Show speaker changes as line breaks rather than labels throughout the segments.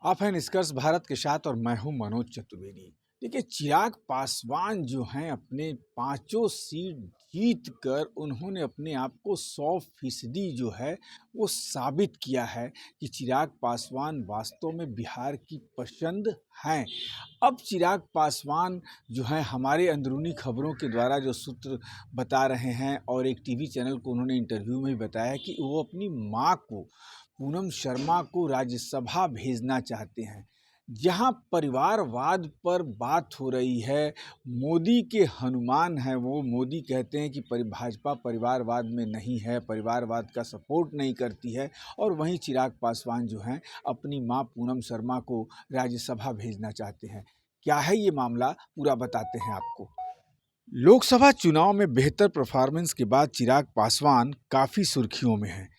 आप हैं निष्कर्ष भारत के साथ और मैं हूं मनोज चतुर्वेदी। देखिए, चिराग पासवान जो हैं अपने पांचों सीट जीत कर उन्होंने अपने आप को 100% जो है वो साबित किया है कि चिराग पासवान वास्तव में बिहार की पसंद हैं। अब चिराग पासवान जो है हमारे अंदरूनी खबरों के द्वारा जो सूत्र बता रहे हैं और एक टीवी चैनल को उन्होंने इंटरव्यू में बताया कि वो अपनी मां को, पूनम शर्मा को राज्यसभा भेजना चाहते हैं। जहां परिवारवाद पर बात हो रही है, मोदी के हनुमान हैं वो। मोदी कहते हैं कि भाजपा परिवारवाद में नहीं है, परिवारवाद का सपोर्ट नहीं करती है, और वहीं चिराग पासवान जो हैं अपनी मां पूनम शर्मा को राज्यसभा भेजना चाहते हैं। क्या है ये मामला, पूरा बताते हैं आपको। लोकसभा चुनाव में बेहतर परफॉर्मेंस के बाद चिराग पासवान काफ़ी सुर्खियों में हैं।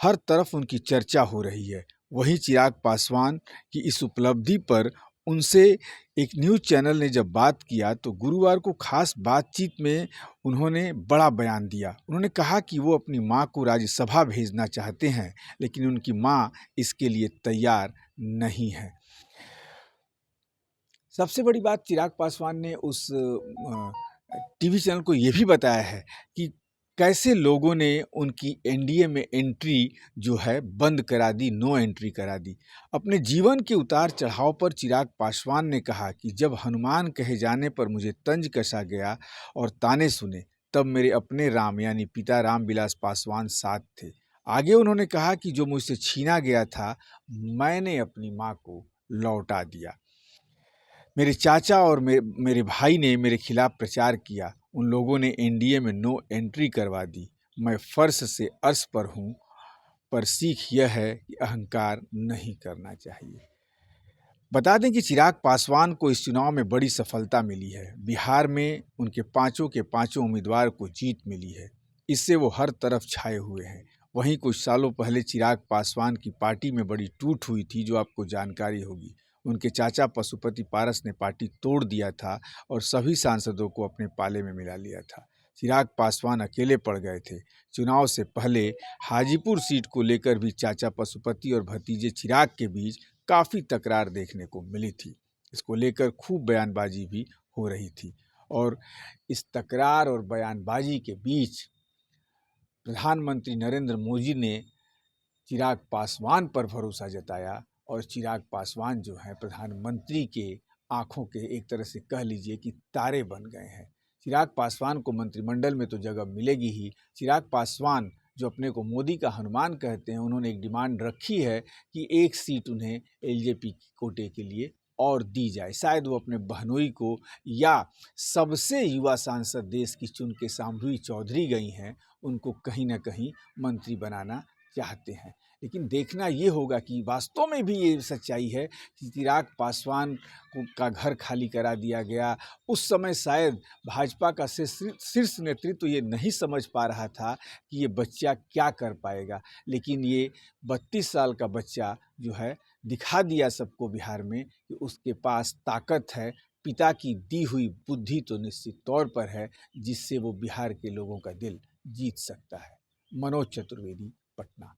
हर तरफ उनकी चर्चा हो रही है। वहीं चिराग पासवान की इस उपलब्धि पर उनसे एक न्यूज़ चैनल ने जब बात किया तो गुरुवार को खास बातचीत में उन्होंने बड़ा बयान दिया। उन्होंने कहा कि वो अपनी मां को राज्यसभा भेजना चाहते हैं, लेकिन उनकी मां इसके लिए तैयार नहीं है। सबसे बड़ी बात, चिराग पासवान ने उस टीवी चैनल को ये भी बताया है कि कैसे लोगों ने उनकी एनडीए में एंट्री जो है बंद करा दी, नो एंट्री करा दी। अपने जीवन के उतार चढ़ाव पर चिराग पासवान ने कहा कि जब हनुमान कहे जाने पर मुझे तंज कसा गया और ताने सुने, तब मेरे अपने राम यानी पिता रामविलास पासवान साथ थे। आगे उन्होंने कहा कि जो मुझसे छीना गया था, मैंने अपनी माँ को लौटा दिया। मेरे चाचा और मेरे भाई ने मेरे खिलाफ प्रचार किया। उन लोगों ने एनडीए में नो एंट्री करवा दी। मैं फर्श से अर्श पर हूँ, पर सीख यह है कि अहंकार नहीं करना चाहिए। बता दें कि चिराग पासवान को इस चुनाव में बड़ी सफलता मिली है। बिहार में उनके पांचों के पांचों उम्मीदवार को जीत मिली है। इससे वो हर तरफ छाए हुए हैं। वहीं कुछ सालों पहले चिराग पासवान की पार्टी में बड़ी टूट हुई थी, जो आपको जानकारी होगी। उनके चाचा पशुपति पारस ने पार्टी तोड़ दिया था और सभी सांसदों को अपने पाले में मिला लिया था। चिराग पासवान अकेले पड़ गए थे। चुनाव से पहले हाजीपुर सीट को लेकर भी चाचा पशुपति और भतीजे चिराग के बीच काफ़ी तकरार देखने को मिली थी। इसको लेकर खूब बयानबाजी भी हो रही थी, और इस तकरार और बयानबाजी के बीच प्रधानमंत्री नरेंद्र मोदी ने चिराग पासवान पर भरोसा जताया, और चिराग पासवान जो हैं प्रधानमंत्री के आंखों के एक तरह से कह लीजिए कि तारे बन गए हैं। चिराग पासवान को मंत्रिमंडल में तो जगह मिलेगी ही। चिराग पासवान जो अपने को मोदी का हनुमान कहते हैं, उन्होंने एक डिमांड रखी है कि एक सीट उन्हें एलजेपी कोटे के लिए और दी जाए। शायद वो अपने बहनोई को, या सबसे युवा सांसद देश की चुन के शांभवी चौधरी गई हैं, उनको कहीं ना कहीं मंत्री बनाना चाहते हैं। लेकिन देखना ये होगा कि वास्तव में भी ये सच्चाई है कि चिराग पासवान का घर खाली करा दिया गया। उस समय शायद भाजपा का शीर्ष नेतृत्व ये नहीं समझ पा रहा था कि ये बच्चा क्या कर पाएगा, लेकिन ये 32 साल का बच्चा जो है दिखा दिया सबको बिहार में कि उसके पास ताकत है। पिता की दी हुई बुद्धि तो निश्चित तौर पर है, जिससे वो बिहार के लोगों का दिल जीत सकता है। मनोज चतुर्वेदी, पटना।